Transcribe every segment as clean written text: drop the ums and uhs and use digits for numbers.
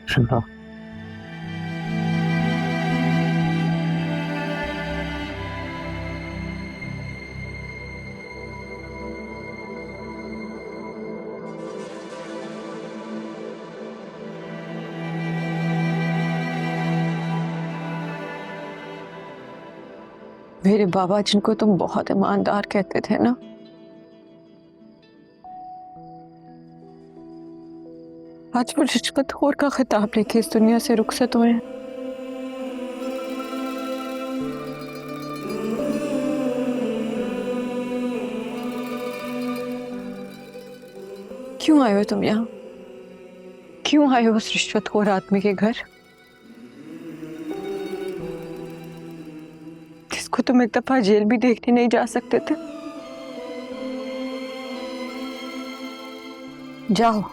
शिमला, मेरे बाबा जिनको तुम बहुत ईमानदार कहते थे ना, आज वो रिश्वतखोर का खिताब लेके इस दुनिया से रुखसत हुए हैं। क्यों आए हो तुम यहाँ? क्यों आए हो उस रिश्वतखोर आदमी के घर जिसको तुम एक दफा जेल भी देखने नहीं जा सकते थे? जाओ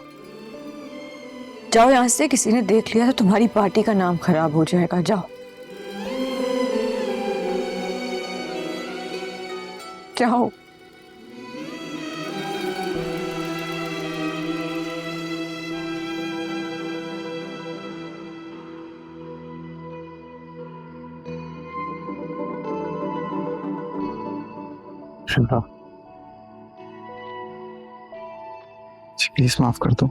जाओ यहां से, किसी ने देख लिया तो तुम्हारी पार्टी का नाम खराब हो जाएगा। जाओ जाओ। शिमला, प्लीज माफ कर दो।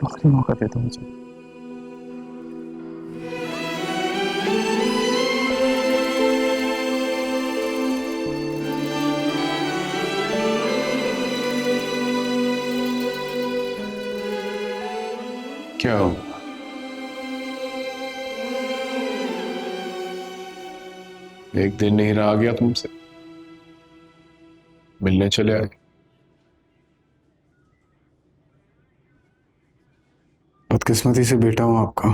आखिरी मौका दे दो मुझे। क्या हुआ? एक दिन नहीं रहा गया तुमसे, मिलने चले आए। बदकिस्मती से बेटा हूं आपका,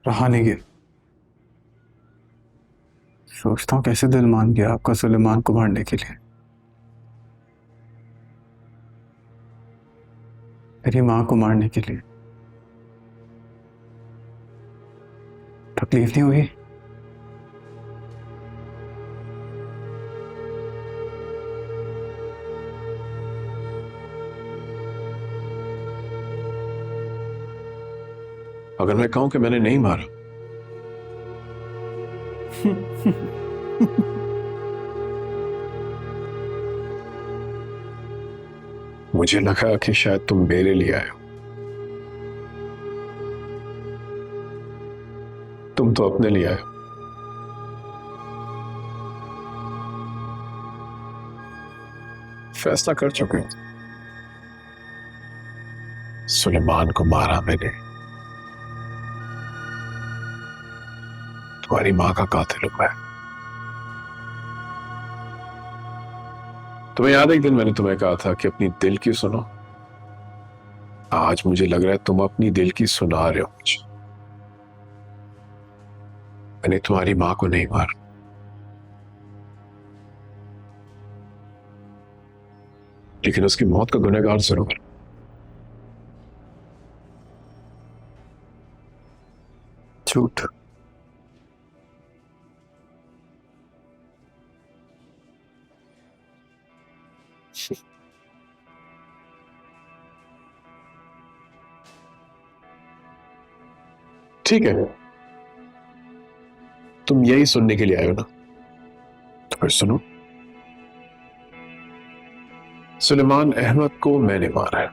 रहा नहीं गया। सोचता हूँ कैसे दिल मान गया आपका सुलेमान को मारने के लिए। मेरी मां को मारने के लिए। तकलीफ नहीं हुई? अगर मैं कहूं कि मैंने नहीं मारा, मुझे लगा कि शायद तुम मेरे लिए आए हो। तुम तो अपने लिए आए हो। फैसला कर चुके हो। सुलेमान को मारा मैंने, तुम्हारी मां का कातिल हूं मैं। तुम्हें याद है एक दिन मैंने तुम्हें कहा था कि अपनी दिल की सुनो? आज मुझे लग रहा है तुम अपनी दिल की सुना रहे हो मुझे। मैंने तुम्हारी मां को नहीं मारा, लेकिन उसकी मौत का गुनहगार जरूर। झूठ। ठीक है, तुम यही सुनने के लिए आए हो ना, तो फिर सुनो। सुलेमान अहमद को मैंने मारा है।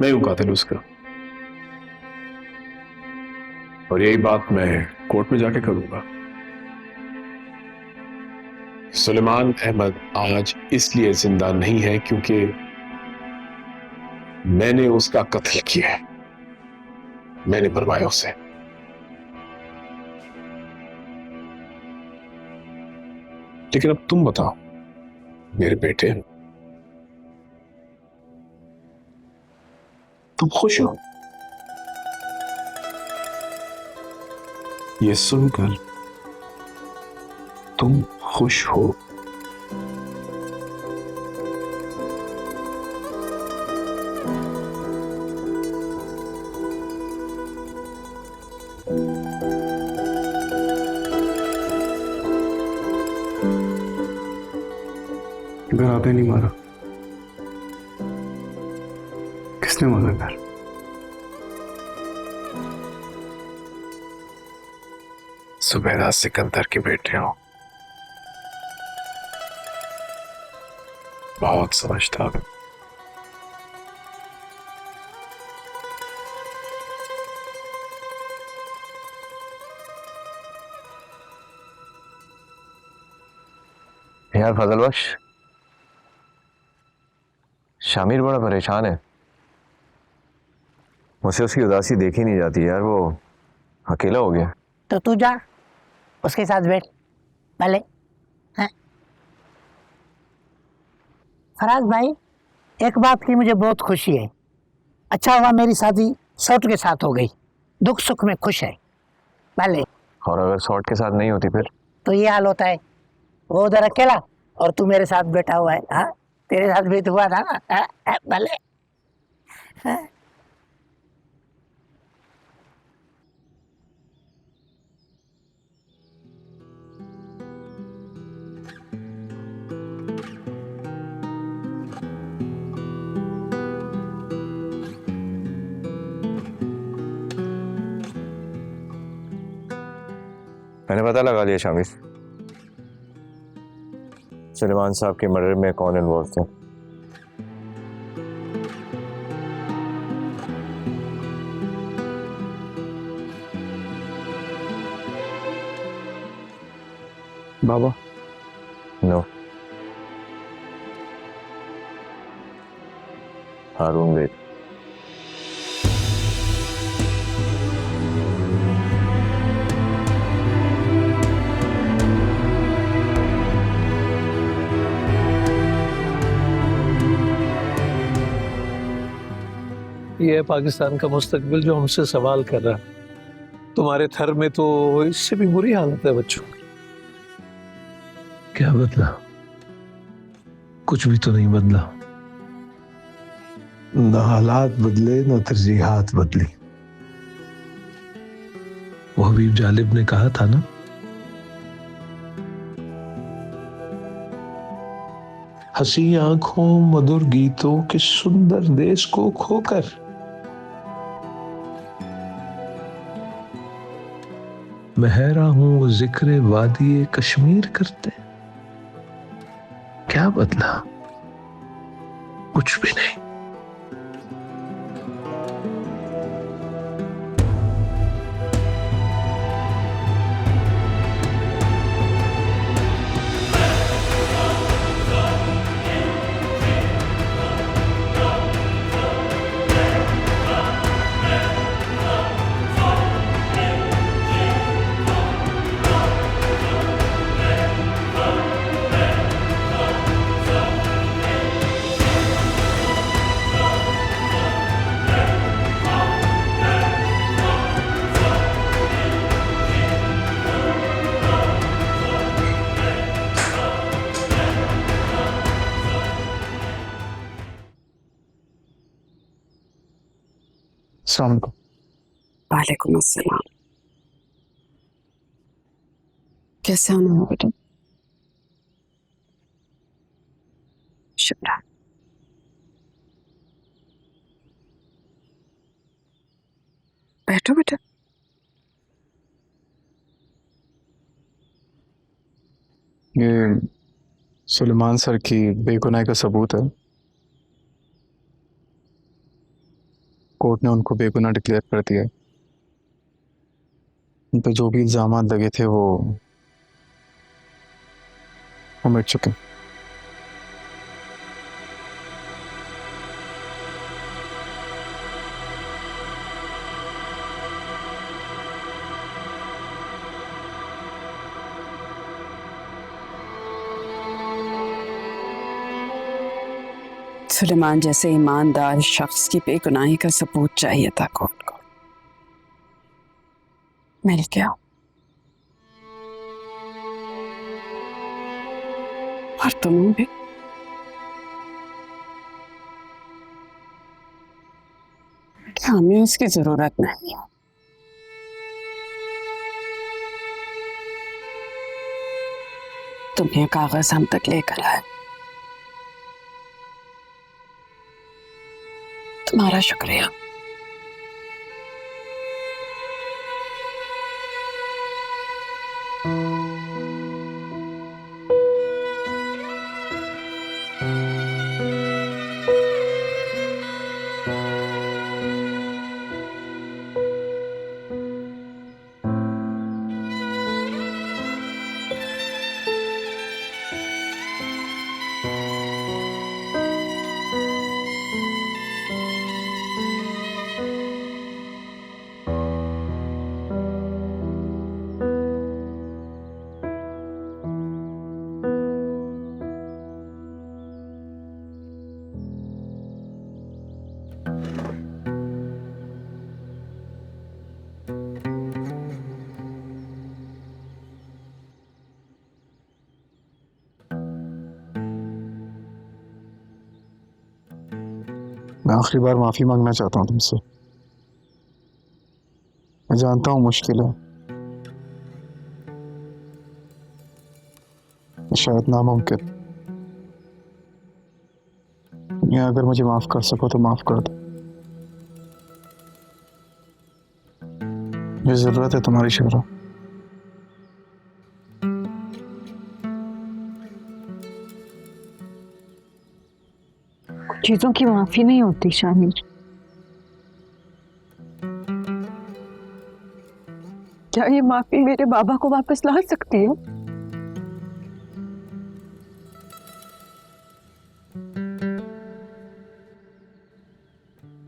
मैं हूं कातिल उसका, और यही बात मैं कोर्ट में जाके करूंगा। सुलेमान अहमद आज इसलिए जिंदा नहीं है क्योंकि मैंने उसका कत्ल किया है, मैंने मरवाया उसे। लेकिन अब तुम बताओ मेरे बेटे, तुम खुश हो? ये सुनकर तुम खुश हो? घर आपने नहीं मारा, किसने मारा घर? सुबेदा सिकंदर के बेटे हो, बहुत समझदार। यार फजल बख्श, शामिर बड़ा परेशान है। मुझसे उसकी उदासी देखी नहीं जाती यार, वो अकेला हो गया। तो तू जा उसके साथ बैठ भले। हैं फराज भाई, एक बात की मुझे बहुत खुशी है। अच्छा हुआ मेरी शादी सौट के साथ हो गई, दुख सुख में खुश है भले। और अगर शॉर्ट के साथ नहीं होती फिर? तो ये हाल होता है, वो उधर अकेला और तू मेरे साथ बैठा हुआ है। हाँ, तेरे साथ भी तो हुआ था ना। भले। मैंने पता लगा लिया शामिर, सुलेमान साहब के मर्डर में कौन इन्वॉल्व थे। बाबा नो, हारून बेग। ये है पाकिस्तान का मुस्तकबिल जो हमसे सवाल कर रहा है। तुम्हारे थर में तो इससे भी बुरी हालत है बच्चों की। क्या बदला? कुछ भी तो नहीं बदला। न हालात बदले न तरजीहात बदली। वो हबीब जालिब ने कहा था ना, हंसी आंखों मधुर गीतों के सुंदर देश को खोकर मैं हैरान हूं वो जिक्र वादी कश्मीर करते। क्या बदला? कुछ भी नहीं। अस्सलाम वालेकुम। वालेकुम अस्सलाम। कैसे आना हो बेटा? शुक्र। बैठो बेटा। ये सुलेमान सर की बेगुनाही का सबूत है। कोर्ट ने उनको बेगुनाह डिक्लेयर कर दिया है। उन पर जो भी इल्जाम लगे थे वो मिट चुके हैं। सुलेमान जैसे ईमानदार शख्स की बेगुनाही का सबूत चाहिए था कोर्ट को। मिल गया। और तुम्हें भी। हमें उसकी जरूरत नहीं है। तुम ये कागज हम तक लेकर आए, तुम्हारा शुक्रिया। मैं आखिरी बार माफी मांगना चाहता हूँ तुमसे। मैं जानता हूँ मुश्किल है, शायद नामुमकिन। या अगर मुझे माफ कर सको तो माफ कर दो। मुझे जरूरत है तुम्हारी शहरा। चीजों की माफी नहीं होती शामिर। क्या ये माफी मेरे बाबा को वापस ला सकती है?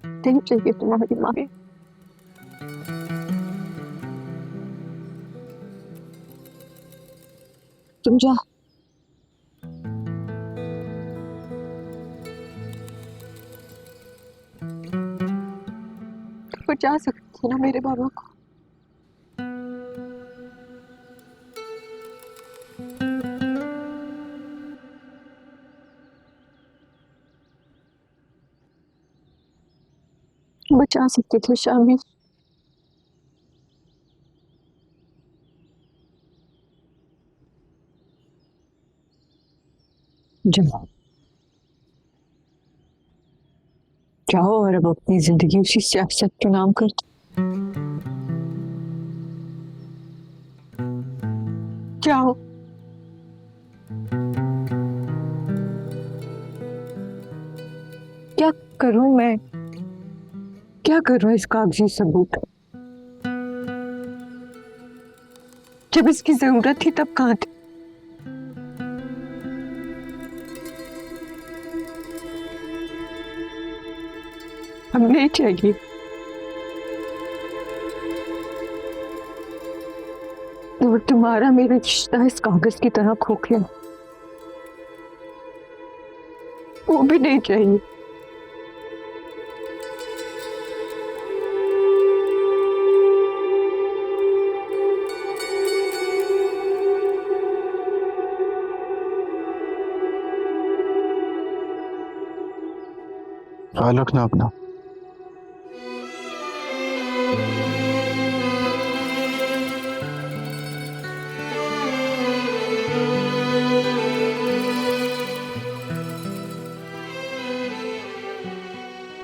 नहीं चाहिए तुम्हारी माफी। तुम जा। बचा सकती ना मेरे बाबा को। बचा सकते थे शामिर। जाओ जाओ और अब अपनी जिंदगी उसी सियासत के नाम कर। जाओ। क्या करूं मैं? क्या करूं इस कागजी सबूत? जब इसकी जरूरत थी तब कहाँ थे? हम नहीं चाहिए। और तुम्हारा मेरा रिश्ता इस कागज की तरह खोखला, वो भी नहीं चाहिए। ख्याल रखना अपना।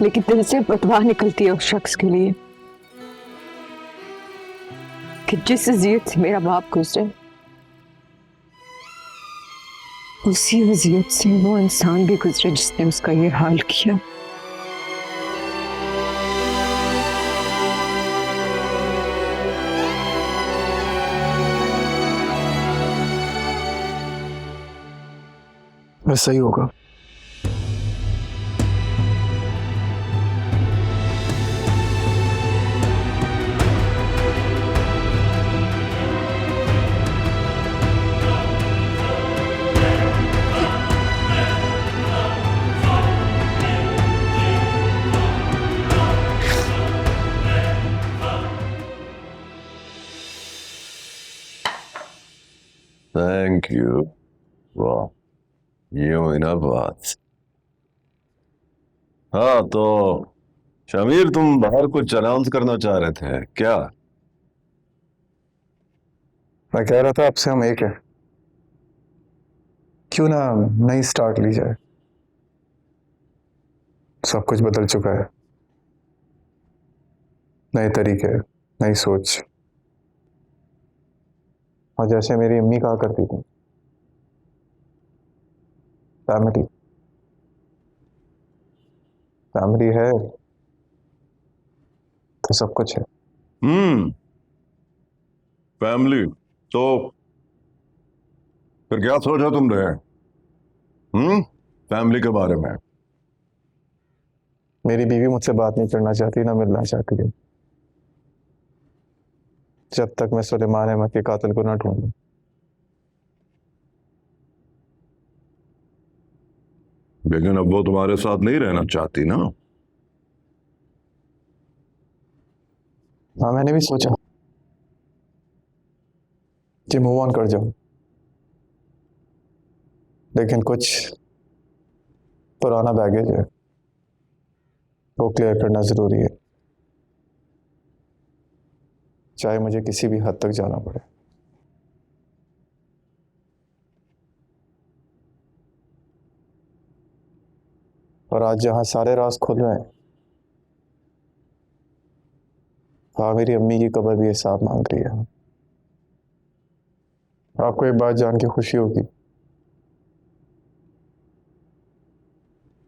लेकिन दिल से बदवा निकलती है उस शख्स के लिए कि जिस अजियत से मेरा बाप गुजरे, उसी अजियत से वो इंसान भी गुजरे जिसने उसका ये हाल किया। वैसा ही होगा। Thank you. वाह, ये हुई ना बात। हाँ तो शमीर, तुम बाहर कुछ अनाउंस करना चाह रहे थे क्या? मैं कह रहा था आपसे हम एक है, क्यों ना नई स्टार्ट ली जाए। सब कुछ बदल चुका है, नए तरीके, नई सोच। और जैसे मेरी अम्मी कहा करती थी, फैमिली फैमिली है तो सब कुछ है। फैमिली तो फिर क्या सोचा तुमने फैमिली के बारे में? मेरी बीवी मुझसे बात नहीं करना चाहती, ना मिलना चाहती है, जब तक मैं सुलेमान अहमद के कातिल को ना ढूंढूं। लेकिन अब वो तुम्हारे साथ नहीं रहना चाहती ना? हाँ, मैंने भी सोचा कि मूव ऑन कर जाऊं, लेकिन कुछ पुराना बैगेज है, वो क्लियर करना जरूरी है, चाहे मुझे किसी भी हद तक जाना पड़े। और आज जहां सारे राज खुल रहे हैं, वहां मेरी अम्मी की कब्र भी हिसाब मांग रही है। आपको एक बात जान के खुशी होगी,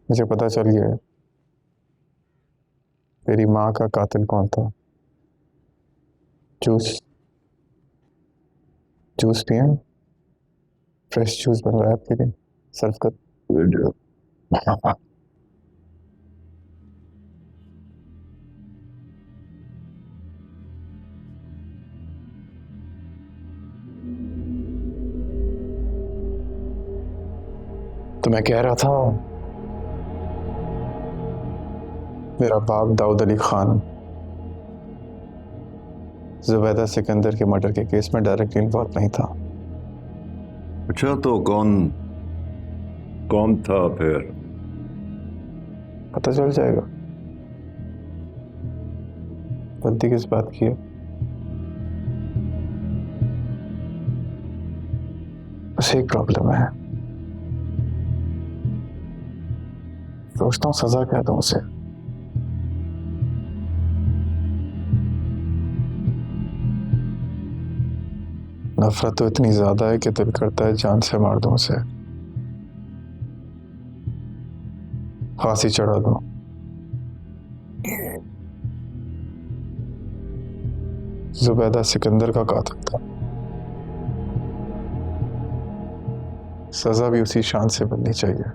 मुझे पता चल गया है मेरी माँ का कातिल कौन था। जूस जूस पिए, फ्रेश जूस बन रहा है आपके लिए, सर्व कर। तो मैं कह रहा था, मेरा बाप दाऊद अली खान जुबैदा सिकंदर के मर्डर के केस में डायरेक्टली इन्वॉल्व नहीं था। अच्छा, तो कौन था फिर? पता चल जाएगा। गलती किस बात की है? बस एक प्रॉब्लम है, सोचता हूँ सजा क्या दूं उसे। नफरत तो इतनी ज्यादा है कि दिल करता है जान से मार दूं उसे, फांसी चढ़ा दूं। जुबैदा सिकंदर का कातिल था, सजा भी उसी शान से बननी चाहिए।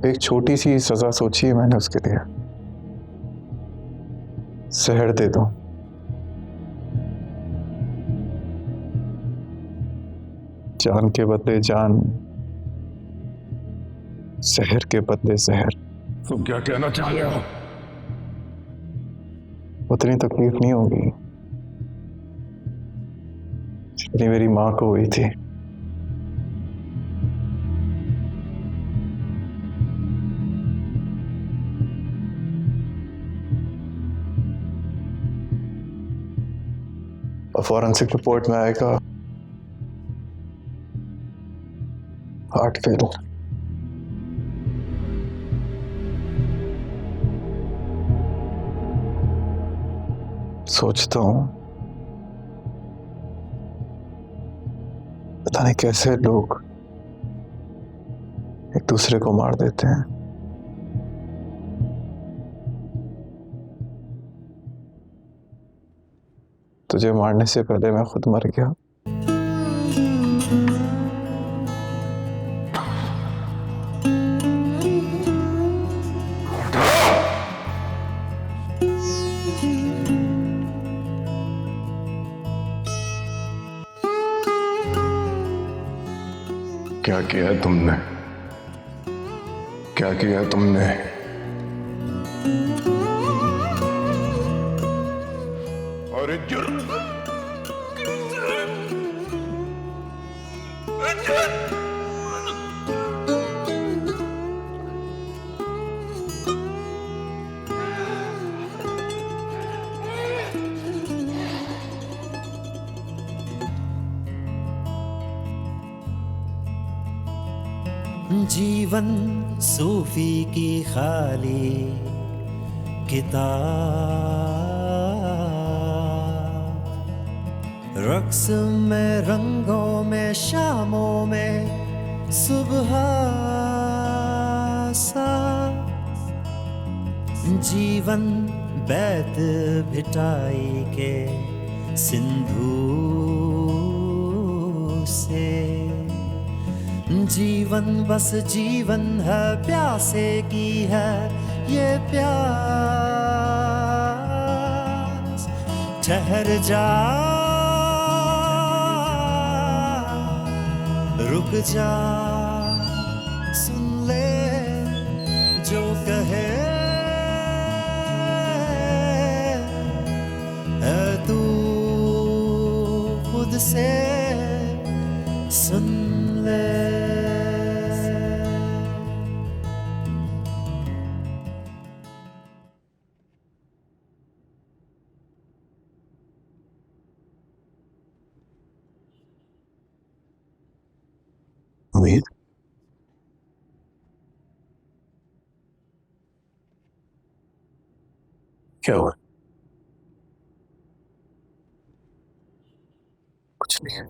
एक छोटी सी सजा सोची है मैंने उसके लिए, जहर दे दूं। जान के बदले जान, जहर के बदले जहर। तुम क्या कहना चाह रहे हो? उतनी तकलीफ नहीं होगी जितनी मेरी माँ को हुई थी। फॉरेंसिक रिपोर्ट में आएगा हार्ट फेल। सोचता हूं पता नहीं कैसे लोग एक दूसरे को मार देते हैं। तुझे मारने से पहले मैं खुद मर गया। क्या किया है तुमने? क्या किया है तुमने? जीवन सूफी की खाली किताब, रक्स में रंगों में शामों में सुबह सा, जीवन बैत भिटाई के सिंधु से, जीवन बस जीवन है, प्यासे की है ये प्यास। ठहर जा, रुक जा, सुन ले जो कहे है तू खुद से सुन ले। उम्मीद, क्या हुआ? कुछ नहीं है,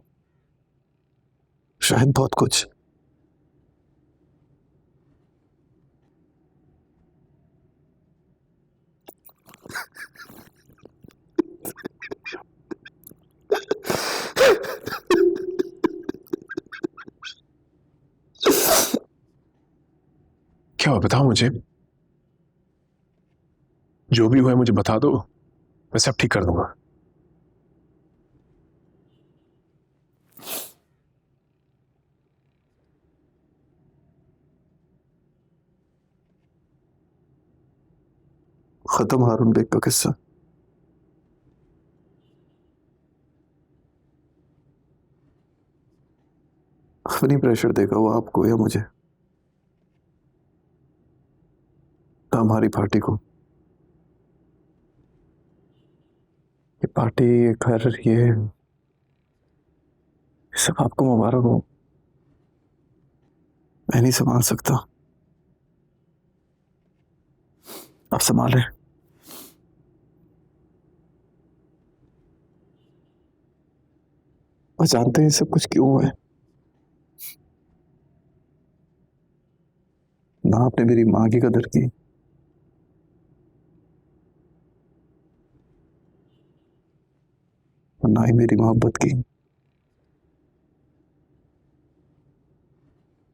शायद बहुत कुछ। क्या हुआ बताओ मुझे, जो भी हुआ है मुझे बता दो, मैं सब ठीक कर दूंगा। खत्म हारून बेग का किस्सा। अपनी प्रेशर देगा वो आपको या मुझे, हमारी पार्टी को। ये पार्टी, ये घर, ये सब आपको मुबारक हो। मैं नहीं संभाल सकता, आप संभालें। वो जानते हैं सब कुछ क्यों हुआ है। ना आपने मेरी माँ की कदर की, और ना ही मेरी मोहब्बत की।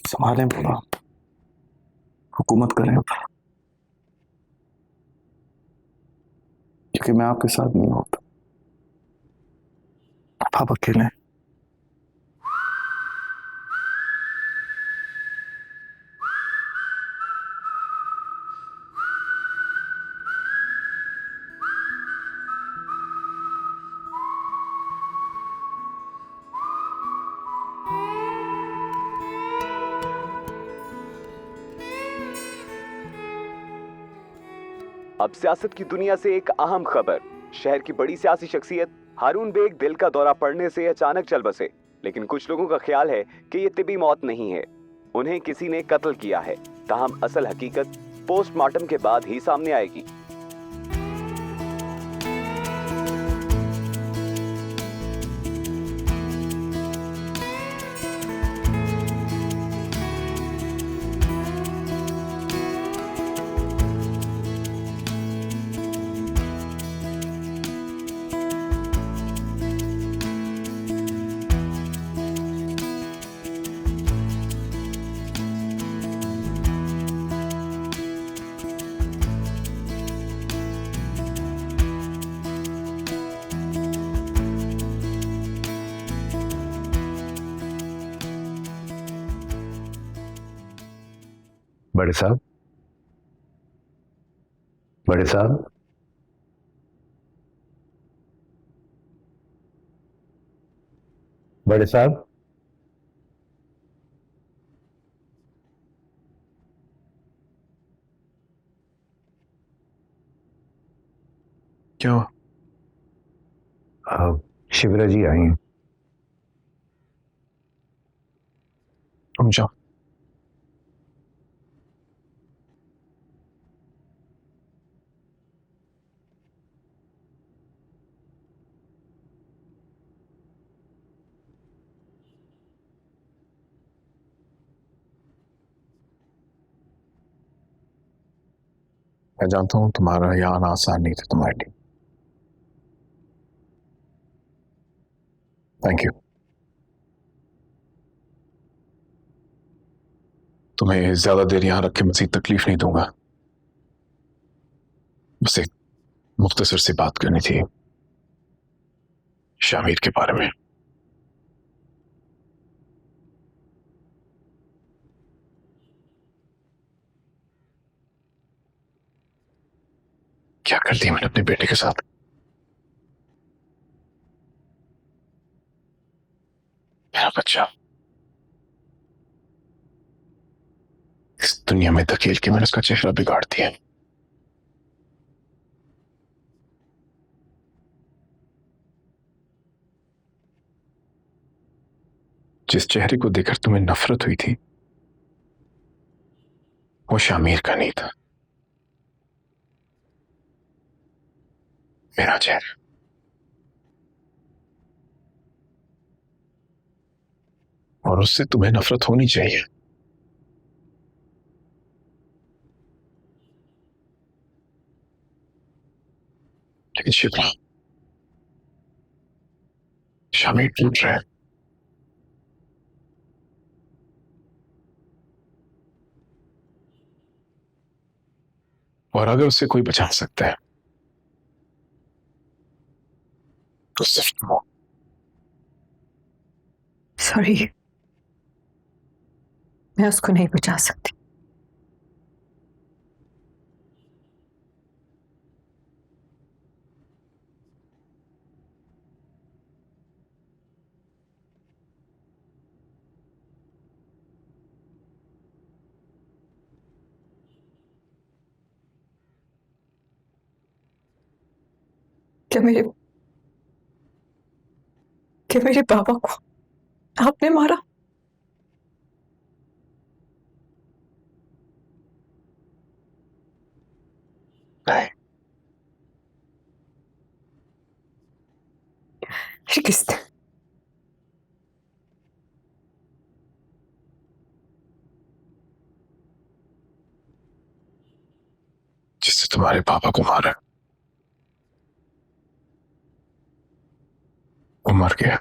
संभालें पूरा, हुकूमत करें, क्योंकि मैं आपके साथ नहीं होता। आप अकेले हैं। अब सियासत की दुनिया से एक अहम खबर। शहर की बड़ी सियासी शख्सियत हारून बेग दिल का दौरा पड़ने से अचानक चल बसे, लेकिन कुछ लोगों का ख्याल है कि ये तिबी मौत नहीं है, उन्हें किसी ने कत्ल किया है। ताहम असल हकीकत पोस्टमार्टम के बाद ही सामने आएगी। बड़े साहब, बड़े साहब, बड़े साहब, क्यों? शिवरा जी आई हैं। तुम जाओ। मैं जानता हूं तुम्हारा यहाँ आना आसान नहीं था तुम्हारे लिए। Thank you. तुम्हें ज्यादा देर यहां रख के मजीद तकलीफ नहीं दूंगा। बस एक मुख्तसर सी बात करनी थी शामिर के बारे में। क्या कर दिया मैंने अपने बेटे के साथ? मेरा बच्चा इस दुनिया में धकेल के मैंने उसका चेहरा बिगाड़ दिया। जिस चेहरे को देखकर तुम्हें नफरत हुई थी वो शामिर का नहीं था, मेरा चेहरा। और उससे तुम्हें नफरत होनी चाहिए। लेकिन शिप्रा, शामिर टूट रहा है। और अगर उसे कोई बचा सकता है तो सिर्फ तुम हो। सॉरी, मैं उसको नहीं बचा सकती। क्या मेरे बाबा को आपने मारा? नहीं, फिर किसने? जिससे तुम्हारे पापा को मारा वो मर गया।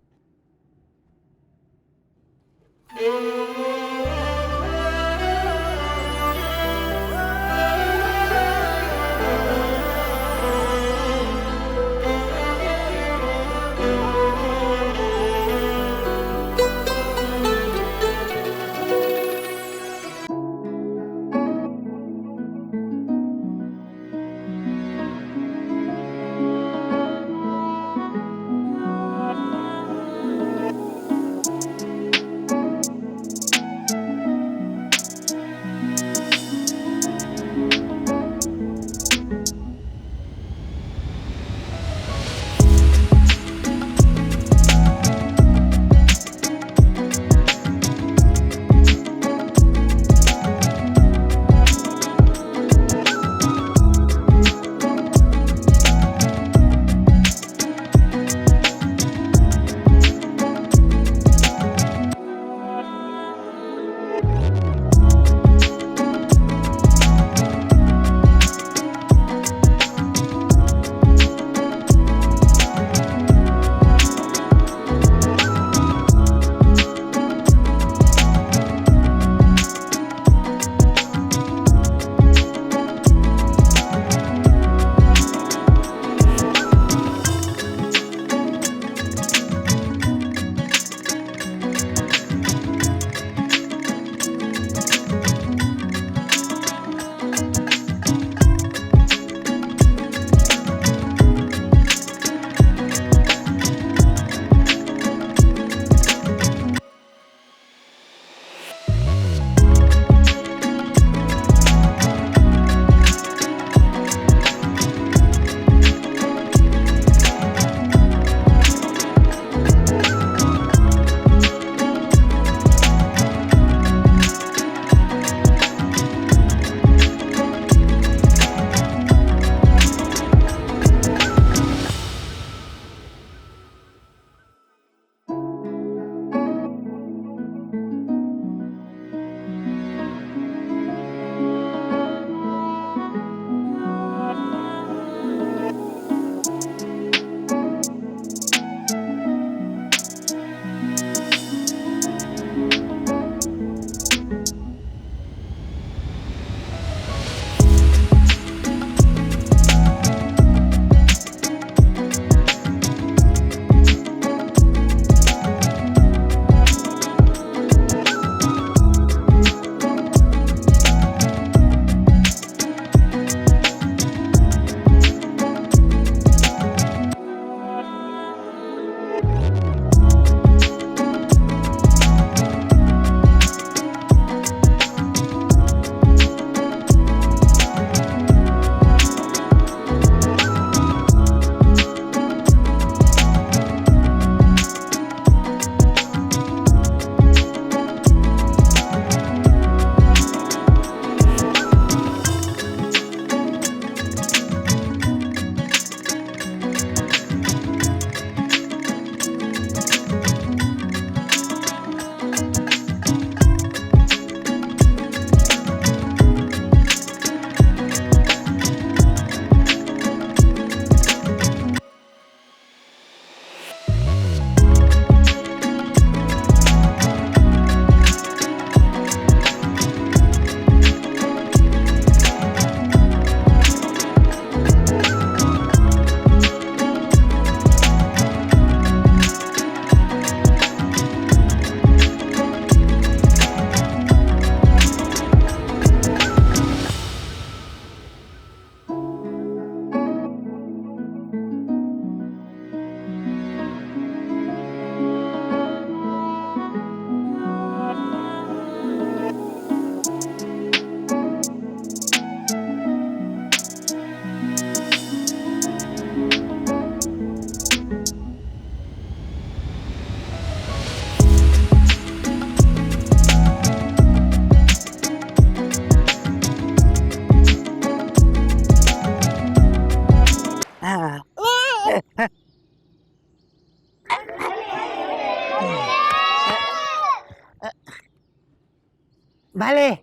भले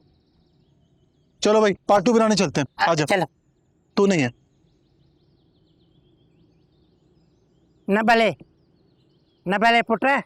चलो भाई पार्ट 2 बनाने चलते हैं, आ जा। चलो तू नहीं है। न भले पुत्र